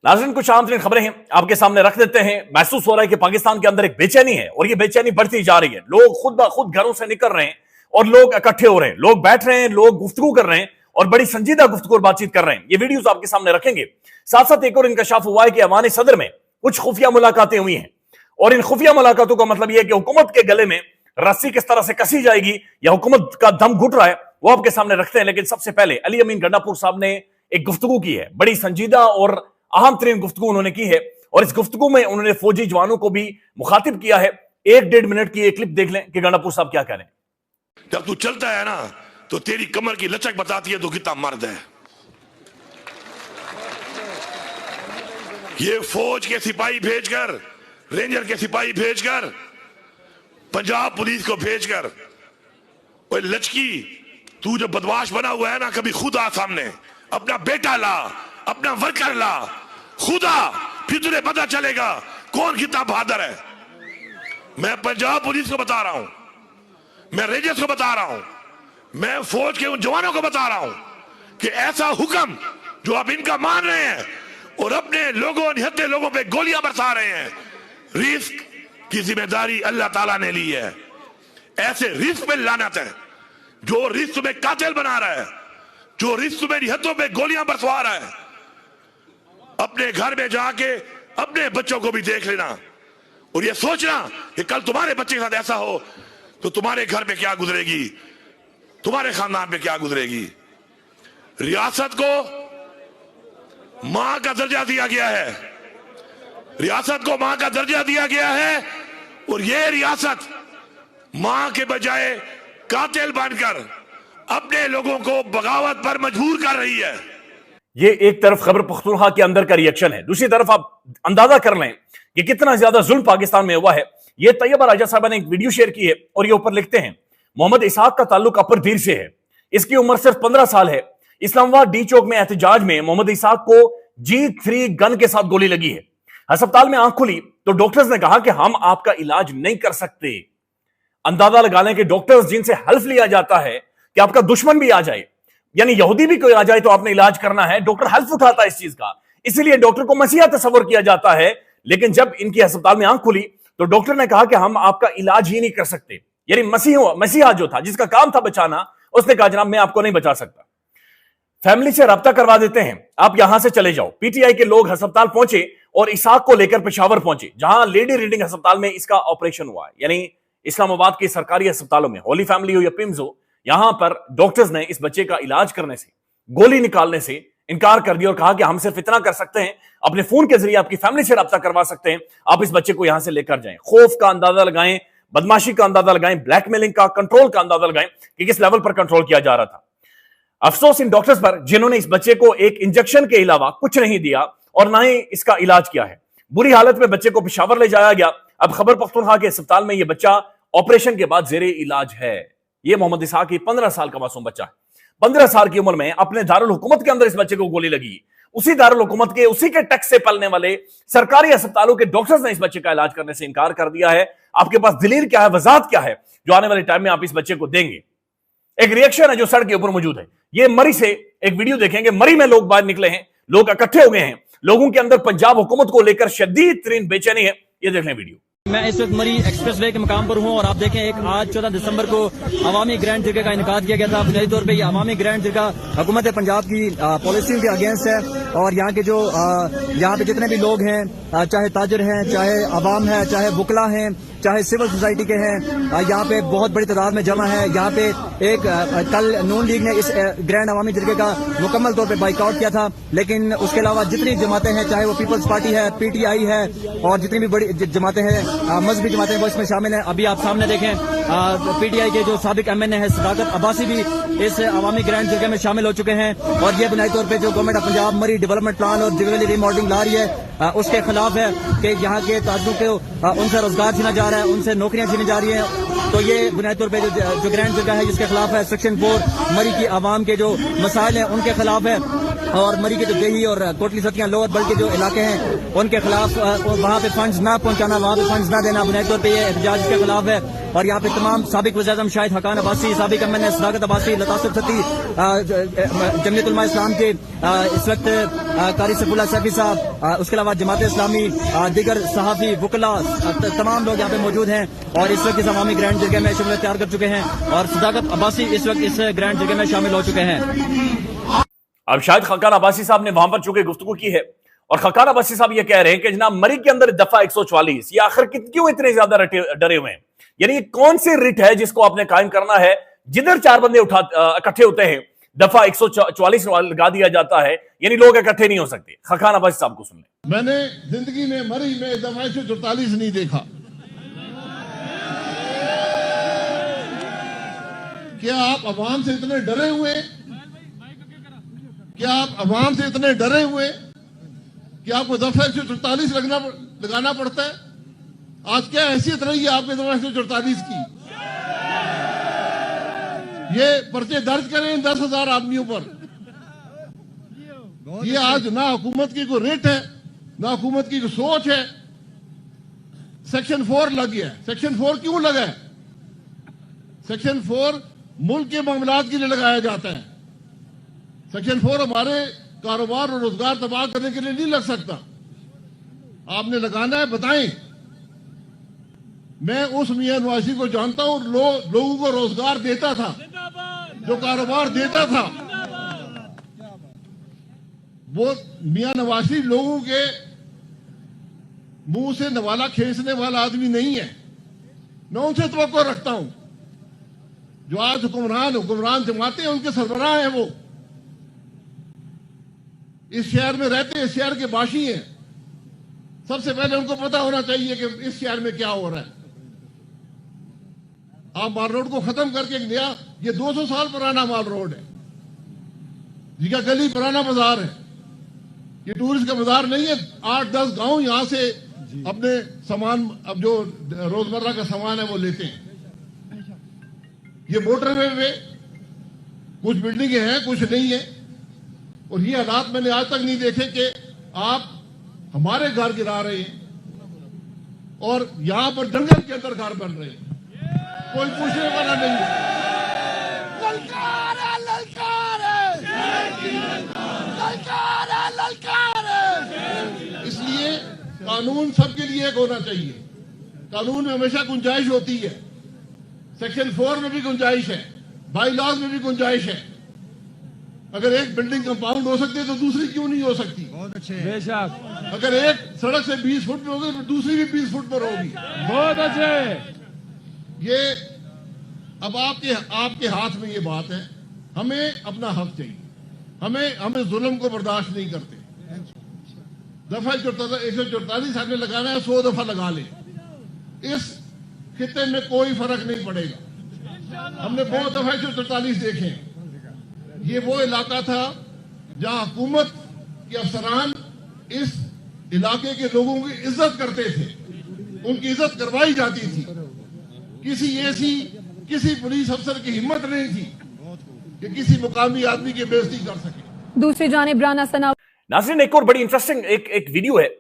नाज़रीन, कुछ आम तरीन खबरें हैं आपके सामने रख देते हैं। महसूस हो रहा है कि पाकिस्तान के अंदर एक बेचैनी है और ये बेचैनी बढ़ती जा रही है। लोग खुद ब खुद घरों से निकल रहे हैं और लोग इकट्ठे हो रहे हैं, लोग बैठ रहे हैं, लोग गुफ्तगू कर रहे हैं और बड़ी संजीदा गुफ्तगू और बातचीत कर रहे हैं। ये वीडियोस आपके सामने रखेंगे। साथ साथ एक और इंकशाफ हुआ है कि अवान सदर में कुछ खुफिया मुलाकातें हुई हैं और इन खुफिया मुलाकातों का मतलब यह है कि हुकूमत के गले में रस्सी किस तरह से कसी जाएगी या हुकूमत का दम घुट रहा है, वो आपके सामने रखते हैं। लेकिन सबसे पहले अली अमीन गंडापुर साहब ने एक गुफ्तगू की है, बड़ी संजीदा और अहम तरीन गुफ्तगू उन्होंने की है और इस गुफ्तगू में उन्होंने फौजी जवानों को भी मुखातिब किया है। 1-1.5 मिनट की एक क्लिप देख लें कि गंडापुर साहब क्या कह रहे हैं। जब तू चलता है ना तो तेरी कमर की लचक बताती है तो कितना मर्द है। ये फौज के सिपाही भेजकर, रेंजर के सिपाही भेजकर, पंजाब पुलिस को भेजकर, ओए लचकी तू जो बदमाश बना हुआ है ना, कभी खुद आ सामने, अपना बेटा ला, अपना वर्कर ला, खुदा, फिर तुझे पता चलेगा कौन कितना बहादुर है। मैं पंजाब पुलिस को बता रहा हूं, मैं रेंजर्स को बता रहा हूं, मैं फौज के उन जवानों को बता रहा हूं कि ऐसा हुक्म जो आप इनका मान रहे हैं और अपने लोगों, निहत्ते लोगों पे गोलियां बरसा रहे हैं, रिस्क की जिम्मेदारी अल्लाह ताला ने ली है। ऐसे रिस्क पे लानत है जो रिस्क में कातिल बना रहा है, जो रिस्क में निहत्तों पे गोलियां बरसवा रहा है। अपने घर में जाके अपने बच्चों को भी देख लेना और ये सोचना कि कल तुम्हारे बच्चे के साथ ऐसा हो तो तुम्हारे घर में क्या गुजरेगी, तुम्हारे खानदान में क्या गुजरेगी। रियासत को मां का दर्जा दिया गया है, रियासत को मां का दर्जा दिया गया है और ये रियासत मां के बजाय कातिल बनकर अपने लोगों को बगावत पर मजबूर कर रही है। ये एक तरफ खबर पख्तूनख्वा के अंदर का रिएक्शन है, दूसरी तरफ आप अंदाजा कर लें कि कितना ज्यादा जुल्म पाकिस्तान में हुआ है। ये तैयबा राजा साहब ने एक वीडियो शेयर की है और ये ऊपर लिखते हैं, मोहम्मद इसहाक का ताल्लुक अपर धीर से है, इसकी उम्र सिर्फ 15 साल है। इस्लामाबाद डी चौक में एहतजाज में मोहम्मद इसहाक को G3 गन के साथ गोली लगी है। अस्पताल में आंख खुली तो डॉक्टर्स ने कहा कि हम आपका इलाज नहीं कर सकते। अंदाजा लगा लें कि डॉक्टर्स जिनसे हल्फ लिया जाता है कि आपका दुश्मन भी आ जाए, यानी यहूदी भी कोई आ जाए तो आपने इलाज करना है, डॉक्टर हल्फ उठाता है इस चीज का, इसलिए डॉक्टर को मसीहा तस्वर किया जाता है। लेकिन जब इनकी अस्पताल में आंख खुली तो डॉक्टर ने कहा कि हम आपका इलाज ही नहीं कर सकते। यानी मसीहा जो था, जिसका काम था बचाना, उसने कहा जनाब मैं आपको नहीं बचा सकता, फैमिली से रब्ता करवा देते हैं, आप यहां से चले जाओ। पीटीआई के लोग अस्पताल पहुंचे और इसहाक को लेकर पेशावर पहुंचे, जहां लेडी रीडिंग अस्पताल में इसका ऑपरेशन हुआ है। यानी इस्लामाबाद के सरकारी अस्पतालों में, होली फैमिली हो या पिम्स हो, यहां पर डॉक्टर्स ने इस बच्चे का इलाज करने से, गोली निकालने से इनकार कर दिया और कहा कि हम सिर्फ इतना कर सकते हैं, अपने फोन के जरिए आपकी फैमिली से रब्ता करवा सकते हैं, आप इस बच्चे को यहां से लेकर जाएं। खौफ का अंदाजा लगाएं, बदमाशी का अंदाजा लगाएं, ब्लैकमेलिंग का, कंट्रोल का अंदाजा लगाएं कि किस लेवल पर कंट्रोल किया जा रहा था। अफसोस इन डॉक्टर्स पर जिन्होंने इस बच्चे को एक इंजेक्शन के अलावा कुछ नहीं दिया और ना ही इसका इलाज किया है। बुरी हालत में बच्चे को पेशावर ले जाया गया। अब खैबर पख्तूनख्वा के अस्पताल में यह बच्चा ऑपरेशन के बाद जेरे इलाज है। यह मोहम्मद इसहाक की 15 साल का मासूम बच्चा है। 15 साल की उम्र में अपने दारुल हुकूमत के अंदर इस बच्चे को गोली लगी। उसी दारुल हुकूमत के, उसी के टैक्स से पलने वाले सरकारी अस्पतालों के डॉक्टर्स ने इस बच्चे का इलाज करने से इनकार कर दिया है। आपके पास दलील क्या है, वजाहत क्या है जो आने वाले टाइम में आप इस बच्चे को देंगे? एक रिएक्शन है जो सड़क के ऊपर मौजूद है। ये मरी से एक वीडियो देखेंगे। मरी में लोग बाहर निकले हैं, लोग इकट्ठे हो गए हैं, लोगों के अंदर पंजाब हुकूमत को लेकर शदीद तरीन बेचैनी है। ये देख लें वीडियो। मैं इस वक्त मरी एक्सप्रेसवे के मकाम पर हूं और आप देखें, एक आज 14 दिसंबर को अवामी ग्रैंड जिरगे का इनकाद किया गया था। बुनियादी तौर पे ये अवामी ग्रैंड जिरगा हुकूमत पंजाब की पॉलिसी के अगेंस्ट है और यहाँ के जो यहाँ पे जितने भी लोग हैं, चाहे ताजर हैं, चाहे अवाम है, चाहे वकला हैं, चाहे सिविल सोसाइटी के हैं, यहाँ पे बहुत बड़ी तादाद में जमा है। यहाँ पे एक कल नून लीग ने इस ग्रैंड अवामी जिरगे का मुकम्मल तौर पे बाइकआउट किया था, लेकिन उसके अलावा जितनी जमातें हैं, चाहे वो पीपल्स पार्टी है, पीटीआई है और जितनी भी बड़ी जमातें हैं, मजहबी जमातें, वो इसमें शामिल हैं। अभी आप सामने देखें, पीटीआई के जो साबिक एमएनए है सदाकत अब्बासी भी इस अवामी ग्रैंड जिरगे में शामिल हो चुके हैं और ये बुनियादी तौर पे जो गवर्नमेंट ऑफ पंजाब मरी डेवलपमेंट प्लान और जिगवेली रिमॉडलिंग ला रही है उसके खिलाफ है कि यहाँ के ताजरों को उनसे रोजगार छीना जा रहा है, उनसे नौकरियां छीनी जा रही हैं। तो ये बुनियादी तौर पे जो ग्रैंड जिरगा है जिसके खिलाफ है, सेक्शन 4 मरी की आवाम के जो मसाइल हैं उनके खिलाफ है। और मरी के जो देही और कोटली सतियां लोअर बल्ट के जो इलाके हैं उनके खिलाफ वहां पे फंड्स ना पहुंचाना, वहां पे फंड्स ना देना बुनियादी तौर पे ये एहतजाज के खिलाफ है। और यहाँ पे तमाम साबिक वज़ीर-ए-आज़म शाहिद हकान अब्बासी, साबिक एमएनए सदाकत अब्बासी, लतासत सती, जमीयत उलमा इस्लाम के इस वक्त कारी सैफुल्लाह सैफी साहब, उसके अलावा जमात इस्लामी, दीगर सहाफ़ी, वकला, तमाम लोग यहाँ पे मौजूद हैं और इस वक्त इस अवामी ग्रैंड जरगे में शिरकत तैयार कर चुके हैं और सदाकत अब्बासी इस वक्त इस ग्रैंड जरगे में शामिल हो चुके हैं। अब शायद खकान अब्बासी साहब ने वहां पर चूंकि गुफ्तगू की है और खकान अब्बासी साहब ये कह रहे हैं कि जनाब मरी के अंदर दफा 144 ये आखिर क्यों इतने ज्यादा डरे हुए हैं, यानी कौन सी रिट है जिसको आपने कायम करना है, जिधर चार बंदे इकट्ठे होते हैं दफा 144 लगा दिया जाता है, यानी लोग इकट्ठे नहीं हो सकते। खकान अब्बासी साहब को सुन लें। मैंने जिंदगी में मरी में दफा 144 नहीं देखा। क्या आप अवाम से इतने डरे हुए, क्या आप अवाम से इतने डरे हुए कि आपको दफा 144 लगाना पड़ता है? आज क्या हैसियत रही है आपके दफा 144 की? ये पर्चे दर्ज करें 10,000 आदमियों पर। ये आज ना हुकूमत की कोई रेट है, ना हुकूमत की कोई सोच है। सेक्शन 4 लग गया है। सेक्शन 4 क्यों लगा है? सेक्शन 4 मुल्क के मामलात के लिए लगाया जाता है। सेक्शन 4 हमारे कारोबार और रोजगार तबाह करने के लिए नहीं लग सकता। आपने लगाना है, बताएं। मैं उस मियां नवाजी को जानता हूं, लोगों को रोजगार देता था, जो कारोबार देता था। वो मियां नवाजी लोगों के मुंह से नवाला खींचने वाला आदमी नहीं है। मैं उनसे तवक्को रखता हूं। जो आज हुक्मरान जमाते हैं, उनके सरबराह हैं। वो इस शहर में रहते हैं, इस शहर के बाशी हैं। सबसे पहले उनको पता होना चाहिए कि इस शहर में क्या हो रहा है। आप माल रोड को खत्म करके एक नया, ये 200 साल पुराना माल रोड है, जिसका गली पुराना बाजार है। ये टूरिस्ट का बाजार नहीं है। 8-10 गांव यहां से अपने सामान, अब जो रोजमर्रा का सामान है वो लेते हैं। ये मोटरवे पे कुछ बिल्डिंगें हैं, कुछ नहीं है। और ये हालात मैंने आज तक नहीं देखे कि आप हमारे घर गिरा रहे हैं और यहां पर जंगल के अंदर घर बन रहे हैं, कोई पूछने वाला नहीं है। ललकार है, ललकार है, ललकार है, ललकार है। इसलिए कानून सबके लिए एक होना चाहिए। कानून में हमेशा गुंजाइश होती है। सेक्शन 4 में भी गुंजाइश है, बाई लॉज में भी गुंजाइश है। अगर एक बिल्डिंग कंपाउंड हो सकती है तो दूसरी क्यों नहीं हो सकती? बहुत अच्छे, बेशक। अगर एक सड़क से 20 फुट में होगी तो दूसरी भी 20 फुट पर होगी। बहुत अच्छे। ये अब आपके हाथ में ये बात है। हमें अपना हक चाहिए। हमें जुल्म को बर्दाश्त नहीं करते। दफा 144 आपने लगाना है, 100 दफा लगा ले। इस खिते में कोई फर्क नहीं पड़ेगा। हमने बहुत दफा 144 देखे हैं। ये वो इलाका था जहां हुकूमत के अफसरान इस इलाके के लोगों की इज्जत करते थे, उनकी इज्जत करवाई जाती थी। किसी पुलिस अफसर की हिम्मत नहीं थी कि किसी मुकामी आदमी की बेइज्जती कर सके। दूसरी जानिब राना सना। नाज़रीन, एक और बड़ी इंटरेस्टिंग एक वीडियो है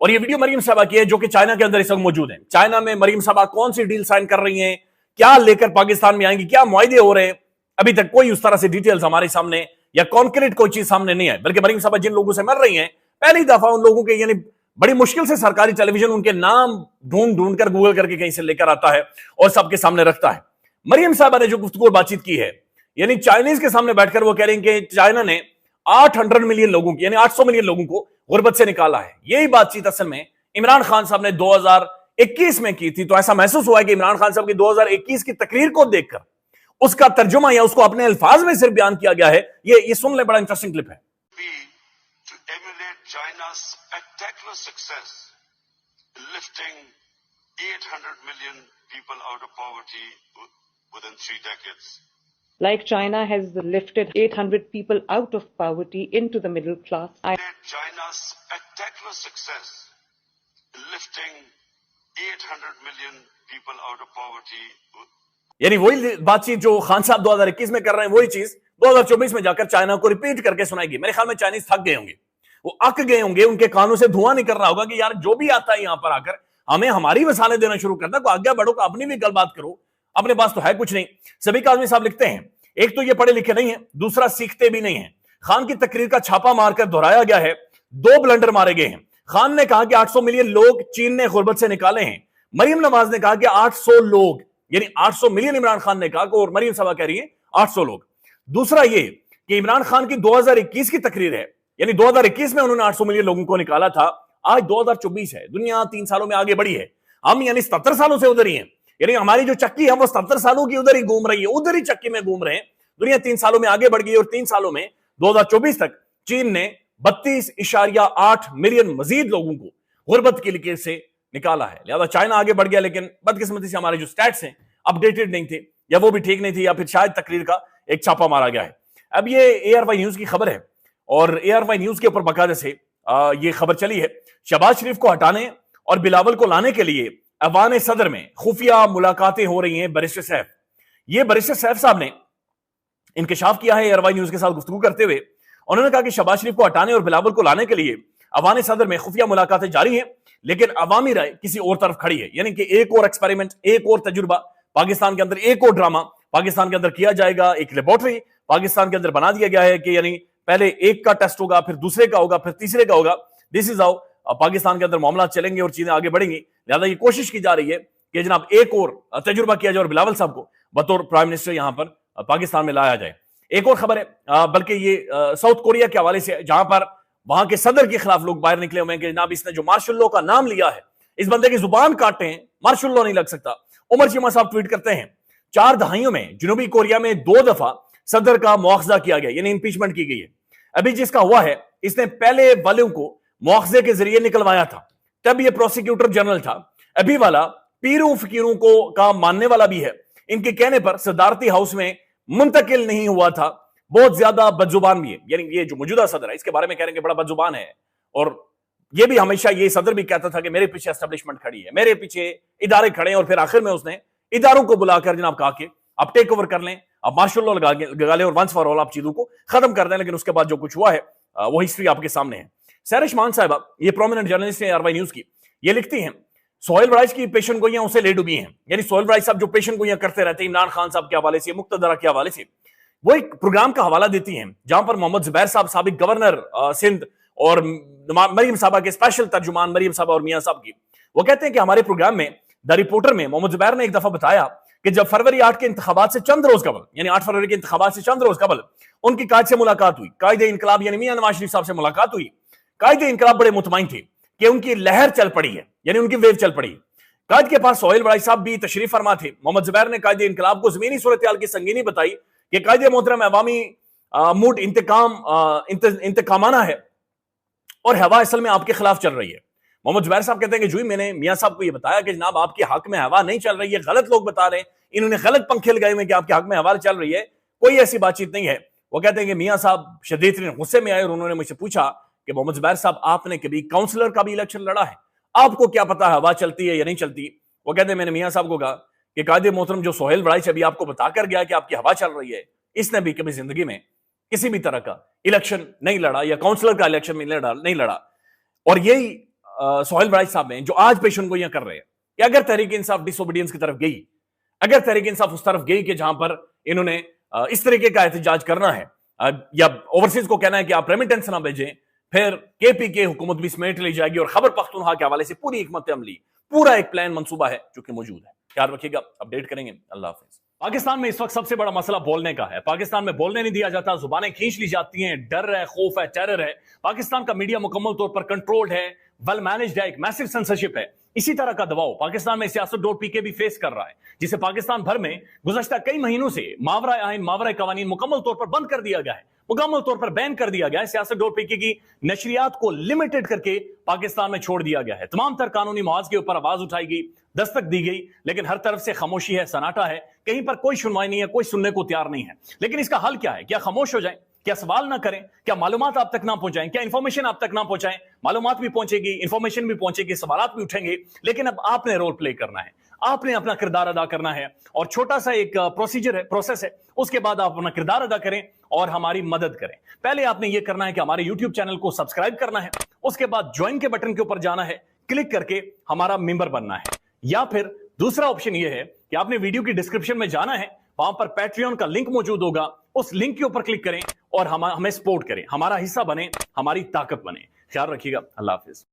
और ये वीडियो मरीम साहबा की है जो कि चाइना के अंदर इस वक्त मौजूद है। चाइना में मरीम साहबा कौन सी डील साइन कर रही हैं, क्या लेकर पाकिस्तान में आएंगी, क्या मुआहदे हो रहे हैं, अभी तक कोई उस तरह से डिटेल्स हमारे सामने या कॉन्क्रीट कोई चीज सामने नहीं है। बल्कि मरीम साहबा जिन लोगों से मिल रही हैं, पहली दफा उन लोगों के, यानी बड़ी मुश्किल से सरकारी टेलीविजन उनके नाम ढूंढ कर गूगल करके कहीं से लेकर आता है और सबके सामने रखता है। मरीम साहबा ने जो गुफ्तगू बातचीत की है, यानी चाइनीज के सामने बैठकर वो कह रहे हैं कि चाइना ने 800 मिलियन लोगों की, यानी 800 मिलियन लोगों को गुर्बत से निकाला है। यही बातचीत असल में इमरान खान साहब ने 2021 में की थी। तो ऐसा महसूस हुआ है कि इमरान खान साहब की 2021 की तकरीर को देखकर उसका तर्जुमा या उसको अपने अल्फाज में सिर्फ बयान किया गया है। ये सुन ले, बड़ा इंटरेस्टिंग क्लिप है। To emulate China's spectacular success in lifting 800 million people out of poverty within 3 decades. Like China has lifted 800 people out of poverty into the middle class. China's spectacular success in lifting 800 million people out of poverty. यानी वही बातचीत जो खान साहब 2021 में कर रहे हैं, वही चीज 2024 में जाकर चाइना को रिपीट करके सुनाएगी। मेरे ख्याल में चाइनीज थक गए होंगे, वो अक गए होंगे, उनके कानों से धुआं निकल रहा होगा कि यार जो भी आता है यहां पर आकर हमें हमारी मसाले देना शुरू करता है, आगे बढ़ो, अपनी भी गलबात करो, अपने पास तो है कुछ नहीं। सभी काजमी साहब लिखते हैं, एक तो ये पढ़े लिखे नहीं है, दूसरा सीखते भी नहीं है। खान की तकरीर का छापा मारकर दोहराया गया है, 2 ब्लंडर मारे गए हैं। खान ने कहा कि 800 मिलियन लोग चीन ने गुर्बत से निकाले हैं। मरीम नवाज ने कहा कि 800 लोग, यानी 800 मिलियन इमरान खान ने कहा, और मरीम साहब कह रही है 800 लोग। दूसरा ये कि इमरान खान की 2021 की तकरीर है, यानी 2021 में उन्होंने 800 मिलियन लोगों को निकाला था। आज 2024 है, दुनिया 3 सालों में आगे बढ़ी है, हम यानी 77 सालों से उधर ही हैं, यानी हमारी जो चक्की है वो 77 सालों की उधर ही घूम रही है, उधर ही चक्की में घूम रहे हैं। दुनिया 3 सालों में आगे बढ़ गई और 3 सालों में 2024 तक चीन ने 32.8 मिलियन मजीद लोगों को गुर्बत की लिकीर से निकाला है। लिहाजा चाइना आगे बढ़ गया, लेकिन बदकिस्मती से हमारे जो स्टैट्स हैं अपडेटेड नहीं थे, या वो भी ठीक नहीं थी, या फिर शायद तकरीर का एक छापा मारा गया है। अब ये ARY न्यूज की खबर है, और ARY न्यूज के ऊपर बाकायदा से ये खबर चली है, शहबाज शरीफ को हटाने और बिलावल को लाने के लिए अवान सदर में खुफिया मुलाकातें हो रही हैं। बैरिस्टर सैफ, ये बैरिस्टर सैफ साहब ने इंकशाफ किया है ARY न्यूज के साथ गुफ्तगू करते हुए। उन्होंने कहा कि शहबाज शरीफ को हटाने और बिलावल को लाने के लिए अवान सदर में खुफिया मुलाकातें जारी हैं, लेकिन अवामी राय किसी और तरफ खड़ी है, यानी कि एक और एक्सपेरिमेंट, एक और तजुर्बा पाकिस्तान के अंदर, एक और ड्रामा पाकिस्तान के अंदर किया जाएगा। एक लेबोरेटरी पाकिस्तान के अंदर बना दिया गया है कि यानी पहले एक का टेस्ट होगा, फिर दूसरे का होगा, फिर तीसरे का होगा। दिस इज हाउ पाकिस्तान के अंदर मामला चलेंगे और चीजें आगे बढ़ेंगी। लिहाजा ये कोशिश की जा रही है कि जनाब एक और तजुर्बा किया जाए और बिलावल साहब को बतौर प्राइम मिनिस्टर यहां पर पाकिस्तान में लाया जाए। एक और खबर है, बल्कि ये साउथ कोरिया के हवाले से, जहां पर वहां के सदर के खिलाफ लोग बाहर निकले हुए हैं कि जनाब इसने जो मार्शल लॉ का नाम लिया है, इस बंदे की जुबान काटे हैं, मार्शल लॉ नहीं लग सकता। उमर चीमा साहब ट्वीट करते हैं, 4 दहाइयों में जनूबी कोरिया में 2 दफा सदर का मुआवजा किया गया, यानी इंपीचमेंट की गई है। अभी जिसका हुआ है, इसने पहले वालों को मुआवजे के जरिए निकलवाया था, तब ये प्रोसिक्यूटर जनरल था। अभी वाला पीरों फकीरों को का मानने वाला भी है, इनके कहने पर सदारती हाउस में मुंतकिल नहीं हुआ था। बहुत ज्यादा बदजुबान भी है, यानी ये जो मौजूदा सदर है इसके बारे में कह रहे हैं कि बड़ा बदजुबान है, और ये भी हमेशा ये सदर भी कहता था कि मेरे पीछे एस्टेब्लिशमेंट खड़ी है, मेरे पीछे इदारे खड़े हैं, और फिर आखिर में उसने इदारों को बुलाकर जनाब कहा कि आप टेक ओवर कर लें, आप मार्शल लॉ लगा लें और वंस फॉर ऑल आप चीजों को खत्म कर दें। लेकिन उसके बाद जो कुछ हुआ है वो हिस्ट्री आपके सामने है। सैरिश मान साहिबा, ये प्रोमिनेंट जर्नलिस्ट है ARY न्यूज की, ये लिखती हैं सोहेल वराइज की पेशन गोइयां उसे ले डूबी हैं, यानी सोहेल वराइज साहब जो पेशन गोइयां करते रहते हैं इमरान खान साहब के हवाले से, मुक्तदरा के हवाले से, वो एक प्रोग्राम का हवाला देती हैं जहां पर मोहम्मद जुबैर साहब साबिक गवर्नर सिंध और मरीम साहबा के स्पेशल तर्जुमान मरीम साहबा और मियां साहब की, वो कहते हैं कि हमारे प्रोग्राम में द रिपोर्टर में मोहम्मद जुबैर ने एक दफा बताया कि जब फरवरी 8 के इंतखाबात से चंद रोज कबल, यानी 8 फरवरी के इंतखाबात से चंद रोज कबल उनकी कायद से मुलाकात हुई, कायदे इनकलाब यानी मियां नवाज शरीफ साहब से मुलाकात हुई। कायदे इनकलाब बड़े मुतमईन थे कि उनकी लहर चल पड़ी है, यानी उनकी वेव चल पड़ी। कायद के पास सोहेल वराइज साहब भी तशरीफ फरमा थे। मोहम्मद जुबैर ने कायदे इनकलाब को जमीनी सूरत की संगीनी बताई कि कायदे मोहतरम अवामी मूड इंतकामाना है और हवा असल में आपके खिलाफ चल रही है। मोहम्मद जुबैर साहब कहते हैं कि जुई मैंने मियां साहब को यह बताया कि जनाब आपके हक में हवा नहीं चल रही है, गलत लोग बता रहे हैं, इन्होंने गलत पंखे लगाए हुए कि आपके हक में हवा चल रही है, कोई ऐसी बातचीत नहीं है। वो कहते हैं कि मियां साहब शदीद गुस्से में आए और उन्होंने मुझसे पूछा कि मोहम्मद जुबैर साहब आपने कभी काउंसलर का भी इलेक्शन लड़ा है, आपको क्या पता है हवा चलती है या नहीं चलती। वो कहते हैं मैंने मियां साहब को कहा कि कायदे मोहतरम जो सोहेल वराइज अभी आपको बताकर गया कि आपकी हवा चल रही है, इसने भी कभी जिंदगी में किसी भी तरह का इलेक्शन नहीं लड़ा या काउंसलर का इलेक्शन नहीं लड़ा। और यही सोहेल वराइज साहब हैं जो आज पेशन गोइयां कर रहे हैं कि अगर तहरीक इंसाफ डिसोबीडियंस की तरफ गई, अगर तहरीक इंसाफ उस तरफ गई कि जहां पर इन्होंने इस तरीके का एहतजाज करना है या ओवरसीज को कहना है कि आप रेमिटेंस ना भेजें, फिर KPK हुकूमत भी समेट ली जाएगी और खैबर पख्तूनख्वा के हवाले से पूरी हिकमत अमली, पूरा एक प्लान मंसूबा है जो कि मौजूद है। ख्याल रखिएगा, अपडेट करेंगे। अल्लाह हाफिज। पाकिस्तान में इस वक्त सबसे बड़ा मसला बोलने का है। पाकिस्तान में बोलने नहीं दिया जाता, जुबानें खींच ली जाती हैं, डर है, खौफ है, टेरर है। पाकिस्तान का मीडिया मुकम्मल तौर पर कंट्रोल्ड है, वेल मैनेज्ड है, एक मैसिव सेंसरशिप है। इसी तरह का दबाव पाकिस्तान में siyaset.pk भी फेस कर रहा है, जिसे पाकिस्तान भर में गुज़श्ता कई महीनों से मावरा आइन, मावरा कवानीन मुकम्मल तौर पर बंद कर दिया गया है, मुकम्मल तौर पर बैन कर दिया गया है। siyaset.pk की नशरियात को लिमिटेड करके पाकिस्तान में छोड़ दिया गया है। तमाम तर कानूनी मुआवजे के ऊपर आवाज उठाई गई, दस्तक दी गई, लेकिन हर तरफ से खामोशी है, सन्नाटा है, कहीं पर कोई सुनवाई नहीं है, कोई सुनने को तैयार नहीं है। लेकिन इसका हल क्या है? क्या खामोश हो जाए? क्या सवाल ना करें? क्या मालूमात आप तक ना पहुंचाएं? क्या इंफॉर्मेशन आप तक ना पहुंचाएं? मालूमात भी पहुंचेगी, इंफॉर्मेशन भी पहुंचेगी, सवालात भी उठेंगे, लेकिन अब आपने रोल प्ले करना है। आपने अपना किरदार अदा करना है और छोटा सा एक प्रोसीजर है, प्रोसेस है, उसके बाद आप अपना किरदार अदा करें और हमारी मदद करें। पहले आपने यह करना है कि हमारे YouTube चैनल को सब्सक्राइब करना है, उसके बाद ज्वाइन के बटन के ऊपर जाना है, क्लिक करके हमारा मेंबर बनना है, या फिर दूसरा ऑप्शन यह है कि आपने वीडियो की डिस्क्रिप्शन में जाना है, वहां पर पैट्रियन का लिंक मौजूद होगा, उस लिंक के ऊपर क्लिक करें और हमें सपोर्ट करें, हमारा हिस्सा बने, हमारी ताकत बने। ख्याल रखिएगा। अल्लाह हाफिज।